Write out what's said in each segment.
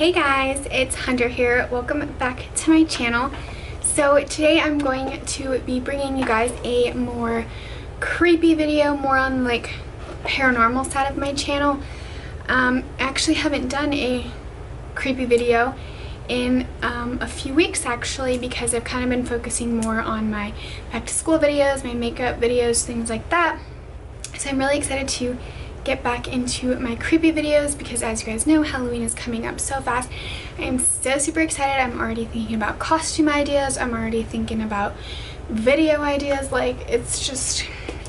Hey guys, it's Hunter here. Welcome back to my channel. So today I'm going to be bringing you guys a more creepy video, more on like paranormal side of my channel. I actually haven't done a creepy video in a few weeks actually, because I've kind of been focusing more on my back to school videos, my makeup videos, things like that. So I'm really excited to get back into my creepy videos because, as you guys know, Halloween is coming up so fast. I am so super excited. I'm already thinking about costume ideas. I'm already thinking about video ideas. Like, it's just,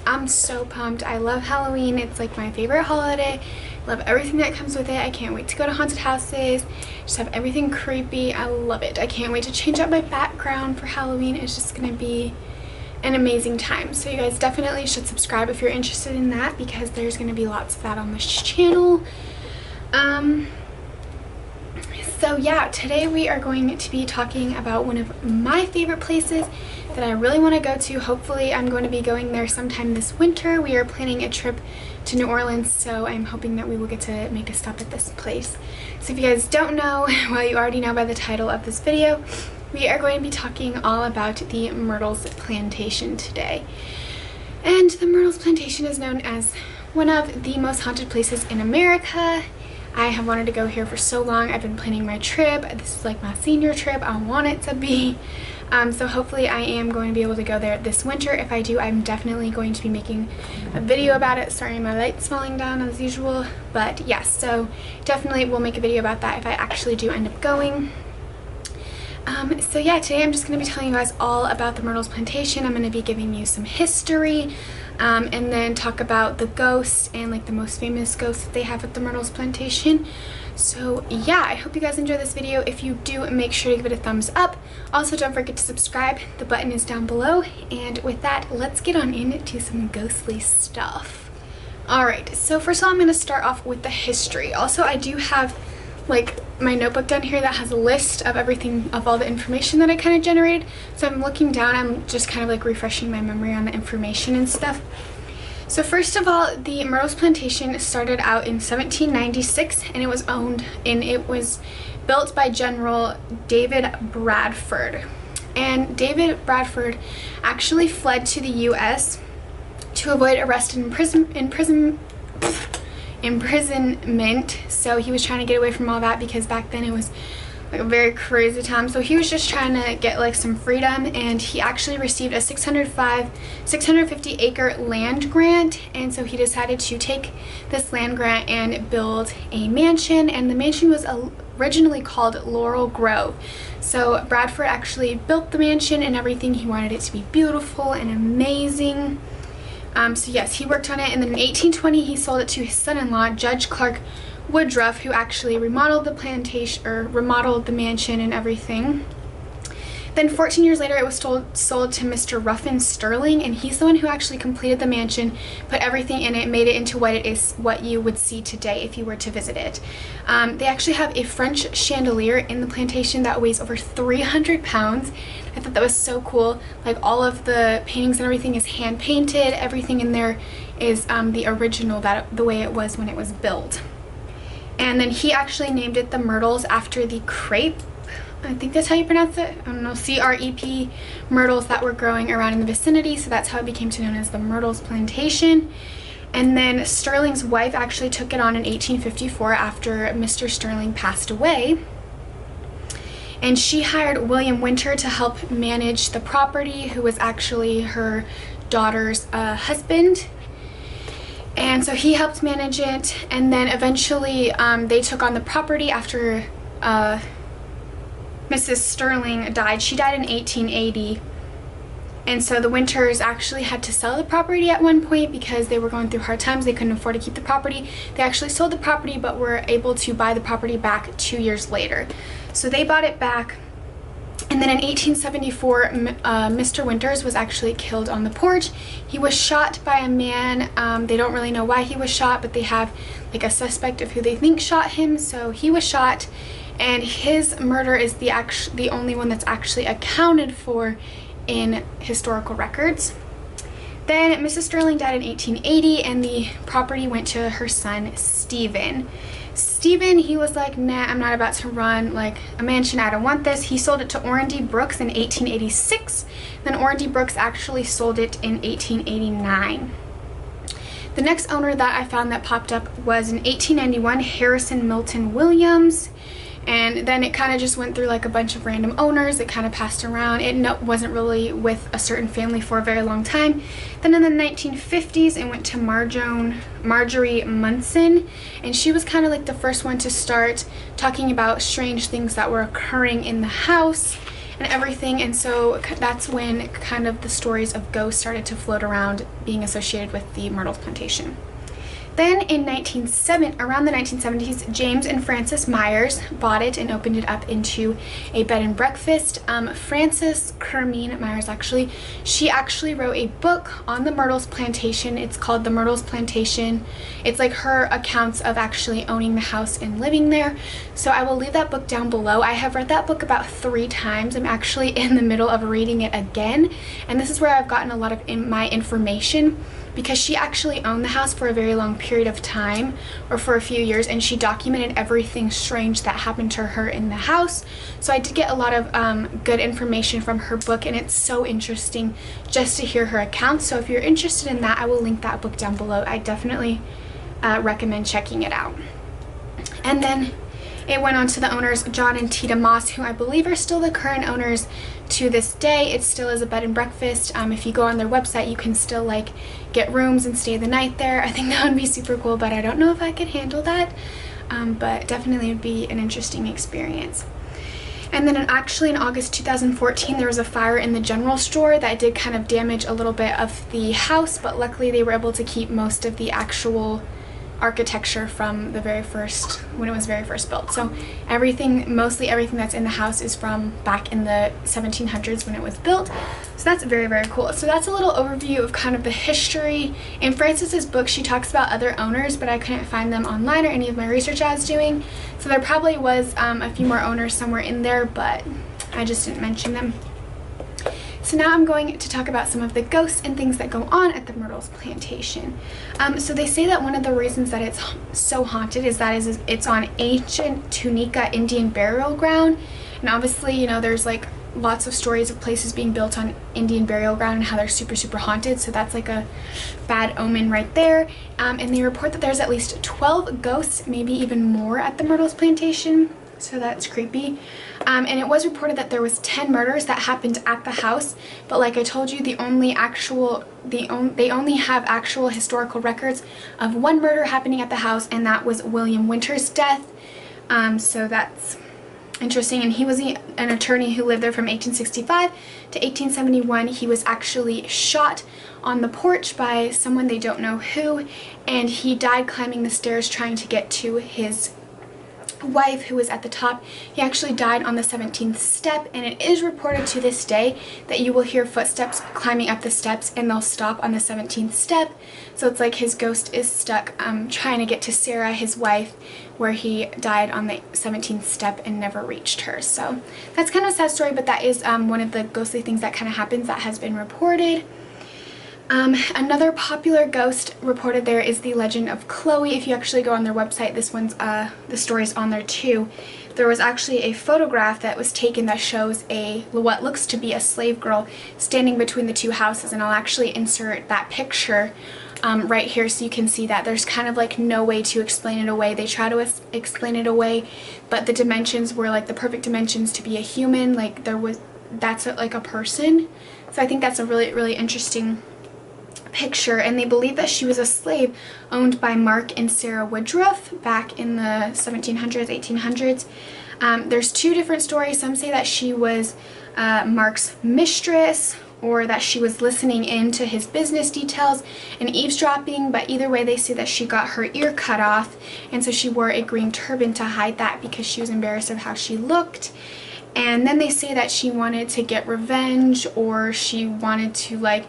I'm so pumped. I love Halloween. It's like my favorite holiday. Love everything that comes with it. I can't wait to go to haunted houses, just have everything creepy. I love it. I can't wait to change up my background for Halloween. It's just gonna be an amazing time. So you guys definitely should subscribe if you're interested in that, because there's going to be lots of that on this channel. So yeah, today we are going to be talking about one of my favorite places that I really want to go to. Hopefully I'm going to be going there sometime this winter. We are planning a trip to New Orleans, so I'm hoping that we will get to make a stop at this place. So if you guys don't know, well, you already know by the title of this video, we are going to be talking all about the Myrtles Plantation today. And the Myrtles Plantation is known as one of the most haunted places in America. I have wanted to go here for so long. I've been planning my trip. This is like my senior trip. I want it to be. So hopefully I am going to be able to go there this winter. If I do, I'm definitely going to be making a video about it. Sorry, my light's falling down as usual. But yes, so definitely we'll make a video about that if I actually do end up going. So yeah, today I'm just going to be telling you guys all about the Myrtles Plantation. I'm going to be giving you some history, and then talk about the ghosts and like the most famous ghosts that they have at the Myrtles Plantation. So yeah, I hope you guys enjoy this video. If you do, make sure to give it a thumbs up. Also, don't forget to subscribe. The button is down below. And with that, let's get on into some ghostly stuff. Alright, so first of all, I'm going to start off with the history. Also, I do have like my notebook down here that has a list of everything, of all the information that I kind of generated. So I'm looking down, I'm just kind of like refreshing my memory on the information and stuff. So first of all, the Myrtles Plantation started out in 1796, and it was built by General David Bradford. And David Bradford actually fled to the US to avoid arrest and imprisonment. So he was trying to get away from all that, because back then it was like a very crazy time. So he was just trying to get like some freedom, and he actually received a 650 acre land grant. And so he decided to take this land grant and build a mansion, and the mansion was originally called Laurel Grove. So Bradford actually built the mansion and everything. He wanted it to be beautiful and amazing. So yes, he worked on it, and then in 1820 he sold it to his son-in-law, Judge Clark Woodruff, who actually remodeled the plantation, or remodeled the mansion and everything. Then 14 years later it was sold to Mr. Ruffin Sterling, and he's the one who actually completed the mansion, put everything in it, made it into what it is, what you would see today if you were to visit it. They actually have a French chandelier in the plantation that weighs over 300 pounds. I thought that was so cool. Like, all of the paintings and everything is hand painted. Everything in there is the original, the way it was when it was built. And then he actually named it the Myrtles after the crepe, I think that's how you pronounce it, I don't know, C-R-E-P, myrtles that were growing around in the vicinity. So that's how it became known as the Myrtles Plantation. And then Sterling's wife actually took it on in 1854 after Mr. Sterling passed away. And she hired William Winter to help manage the property, who was actually her daughter's husband. And so he helped manage it, and then eventually they took on the property after Mrs. Sterling died. She died in 1880. And so the Winters actually had to sell the property at one point because they were going through hard times. They couldn't afford to keep the property. They actually sold the property, but were able to buy the property back 2 years later. So they bought it back. And then in 1874, Mr. Winters was actually killed on the porch. He was shot by a man. They don't really know why he was shot, but they have like a suspect of who they think shot him. So he was shot, and his murder is the only one that's actually accounted for in historical records. Then Mrs. Sterling died in 1880, and the property went to her son, Stephen. Stephen, he was like, nah, I'm not about to run like a mansion. I don't want this. He sold it to Orrin D. Brooks in 1886. Then Orrin D. Brooks actually sold it in 1889. The next owner that I found that popped up was in 1891, Harrison Milton Williams. And then it kind of just went through like a bunch of random owners. It kind of passed around. It wasn't really with a certain family for a very long time. Then in the 1950s, it went to Marjorie Munson. And she was kind of like the first one to start talking about strange things that were occurring in the house and everything. And so that's when kind of the stories of ghosts started to float around being associated with the Myrtles plantation. Then in around the 1970s, James and Frances Myers bought it and opened it up into a bed and breakfast. Frances Kermeen Myers, she actually wrote a book on the Myrtles plantation. It's called The Myrtles Plantation. It's like her accounts of actually owning the house and living there. So I will leave that book down below. I have read that book about 3 times. I'm actually in the middle of reading it again. And this is where I've gotten a lot of my information, because she actually owned the house for a very long period of time, or for a few years, and she documented everything strange that happened to her in the house. So I did get a lot of good information from her book, and it's so interesting just to hear her accounts. So if you're interested in that, I will link that book down below. I definitely recommend checking it out. And then it went on to the owners, John and Tita Moss, who I believe are still the current owners to this day. It still is a bed and breakfast. If you go on their website, you can still like get rooms and stay the night there. I think that would be super cool, but I don't know if I could handle that. But definitely would be an interesting experience. And then actually in August 2014, there was a fire in the general store that did kind of damage a little bit of the house, but luckily they were able to keep most of the actual architecture from the very first, when it was very first built. So mostly everything that's in the house is from back in the 1700s when it was built. So that's very, very cool. So that's a little overview of kind of the history. In Frances's book, she talks about other owners, but I couldn't find them online or any of my research I was doing. So there probably was a few more owners somewhere in there, but I just didn't mention them. So now I'm going to talk about some of the ghosts and things that go on at the Myrtles plantation. So they say that one of the reasons that it's so haunted is that it's on ancient Tunica Indian burial ground. And obviously, you know, there's like lots of stories of places being built on Indian burial ground and how they're super, super haunted. So that's like a bad omen right there. And they report that there's at least 12 ghosts, maybe even more, at the Myrtles plantation. So that's creepy. And it was reported that there was 10 murders that happened at the house, but like I told you, they only have actual historical records of 1 murder happening at the house, and that was William Winter's death. So that's interesting. And he was an attorney who lived there from 1865 to 1871. He was actually shot on the porch by someone, they don't know who, and he died climbing the stairs trying to get to his wife, who was at the top. He actually died on the 17th step, and it is reported to this day that you will hear footsteps climbing up the steps and they'll stop on the 17th step. So it's like his ghost is stuck trying to get to Sarah, his wife, where he died on the 17th step and never reached her. So that's kind of a sad story, but that is one of the ghostly things that kind of happens that has been reported. Another popular ghost reported there is the legend of Chloe. If you actually go on their website, this one's the story's on there too. There was actually a photograph that was taken that shows what looks to be a slave girl standing between the 2 houses, and I'll actually insert that picture right here so you can see that. There's kind of like no way to explain it away. They try to explain it away, but the dimensions were like the perfect dimensions to be a human. Like that's like a person. So I think that's a really, really interesting picture, and they believe that she was a slave owned by Mark and Sarah Woodruff back in the 1700s, 1800s. There's 2 different stories. Some say that she was Mark's mistress, or that she was listening in to his business details and eavesdropping, but either way they say that she got her ear cut off, and so she wore a green turban to hide that because she was embarrassed of how she looked. And then they say that she wanted to get revenge, or she wanted to, like,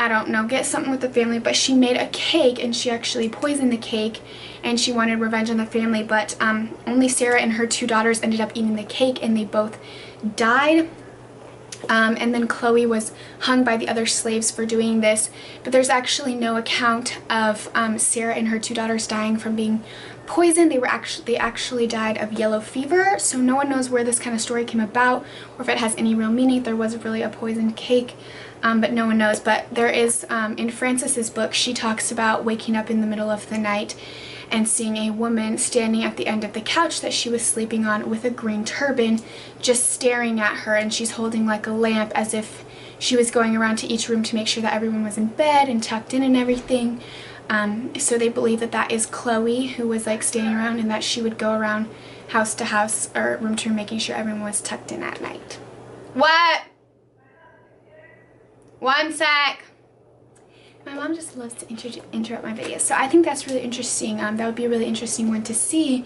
I don't know, get something with the family, but she made a cake and she actually poisoned the cake, and she wanted revenge on the family, but only Sarah and her 2 daughters ended up eating the cake, and they both died. And then Chloe was hung by the other slaves for doing this, but there's actually no account of Sarah and her 2 daughters dying from being poisoned. They actually died of yellow fever, so no one knows where this kind of story came about or if it has any real meaning. There was really a poisoned cake, but no one knows. But there is, in Frances's book, she talks about waking up in the middle of the night and seeing a woman standing at the end of the couch that she was sleeping on with a green turban, just staring at her, and she's holding like a lamp as if she was going around to each room to make sure that everyone was in bed and tucked in and everything. So they believe that that is Chloe, who was like standing around, and that she would go around house to house or room to room making sure everyone was tucked in at night. What? One sec. My mom just loves to interrupt my videos, so I think that's really interesting. That would be a really interesting one to see.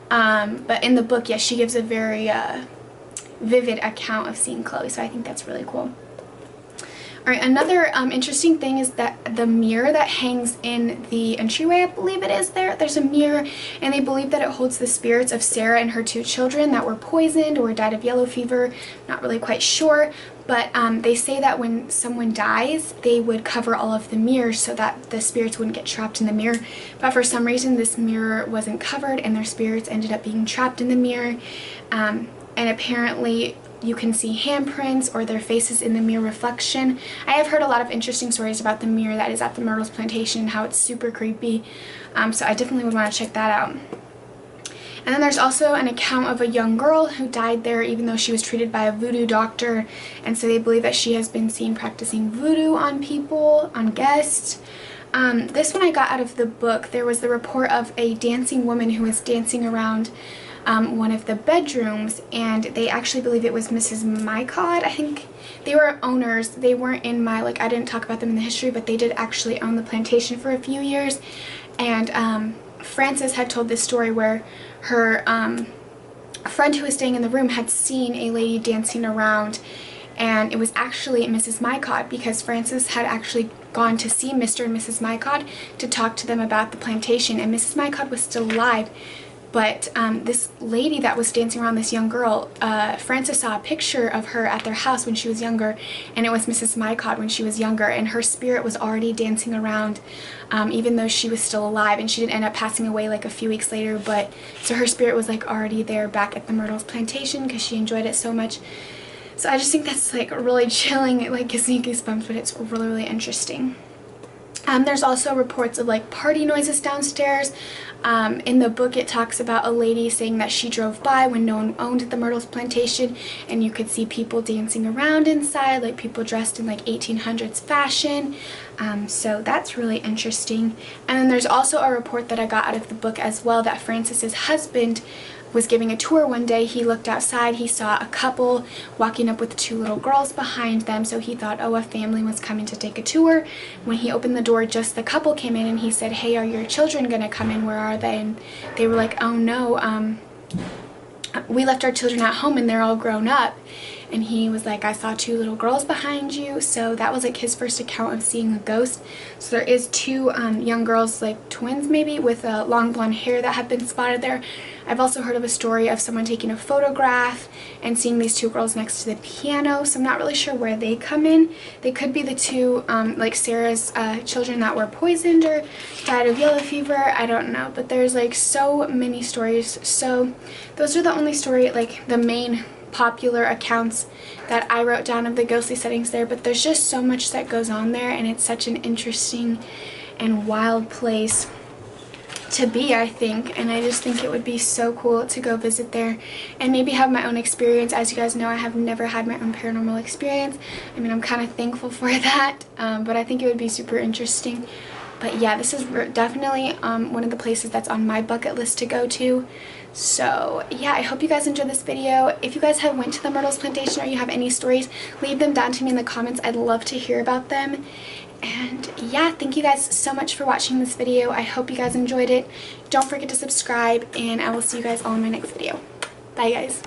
But in the book, yes, she gives a very vivid account of seeing Chloe, so I think that's really cool. Alright, another interesting thing is that the mirror that hangs in the entryway, I believe it is there's a mirror, and they believe that it holds the spirits of Sarah and her 2 children that were poisoned or died of yellow fever. Not really quite sure, but they say that when someone dies, they would cover all of the mirrors so that the spirits wouldn't get trapped in the mirror. But for some reason, this mirror wasn't covered, and their spirits ended up being trapped in the mirror. And apparently, you can see handprints or their faces in the mirror reflection. I have heard a lot of interesting stories about the mirror that is at the Myrtles Plantation and how it's super creepy. So I definitely would want to check that out. And then there's also an account of a young girl who died there even though she was treated by a voodoo doctor. And so they believe that she has been seen practicing voodoo on people, on guests. This one I got out of the book. There was the report of a dancing woman who was dancing around one of the bedrooms, and they actually believe it was Mrs. Mycott. I think they were owners. They weren't in my, like, I didn't talk about them in the history, but they did actually own the plantation for a few years. And Frances had told this story where her friend who was staying in the room had seen a lady dancing around, and it was actually Mrs. Mycott, because Frances had actually gone to see Mr. and Mrs. Mycott to talk to them about the plantation, and Mrs. Mycott was still alive. But this lady that was dancing around, this young girl, Frances saw a picture of her at their house when she was younger, and it was Mrs. Mycott when she was younger, and her spirit was already dancing around even though she was still alive, and she did end up passing away like a few weeks later, but so her spirit was like already there back at the Myrtles Plantation because she enjoyed it so much. So I just think that's like really chilling. It like gives me goosebumps, but it's really, really interesting. There's also reports of like party noises downstairs. In the book it talks about a lady saying that she drove by when no one owned the Myrtles Plantation, and you could see people dancing around inside, like people dressed in like 1800s fashion. So that's really interesting. And then there's also a report that I got out of the book as well that Frances's husband was giving a tour one day. He looked outside, he saw a couple walking up with 2 little girls behind them, so he thought, oh, a family was coming to take a tour. When he opened the door, just the couple came in, and he said, hey, are your children gonna come in? Where are they? And they were like, oh no, we left our children at home and they're all grown up. And he was like, I saw 2 little girls behind you. So that was like his first account of seeing a ghost. So there is 2 young girls, like twins maybe, with long blonde hair that have been spotted there. I've also heard of a story of someone taking a photograph and seeing these 2 girls next to the piano. So I'm not really sure where they come in. They could be the 2 like Sarah's children that were poisoned or died of yellow fever. I don't know, but there's like so many stories. So those are the only story, like the main popular accounts that I wrote down of the ghostly settings there, but there's just so much that goes on there, and it's such an interesting and wild place to be, I think, and I just think it would be so cool to go visit there and maybe have my own experience. As you guys know, I have never had my own paranormal experience. I mean, I'm kind of thankful for that, but I think it would be super interesting. But yeah, this is definitely one of the places that's on my bucket list to go to. So yeah, I hope you guys enjoyed this video. If you guys have went to the Myrtles Plantation or you have any stories, leave them down to me in the comments. I'd love to hear about them. And yeah, thank you guys so much for watching this video. I hope you guys enjoyed it. Don't forget to subscribe, and I will see you guys all in my next video. Bye guys.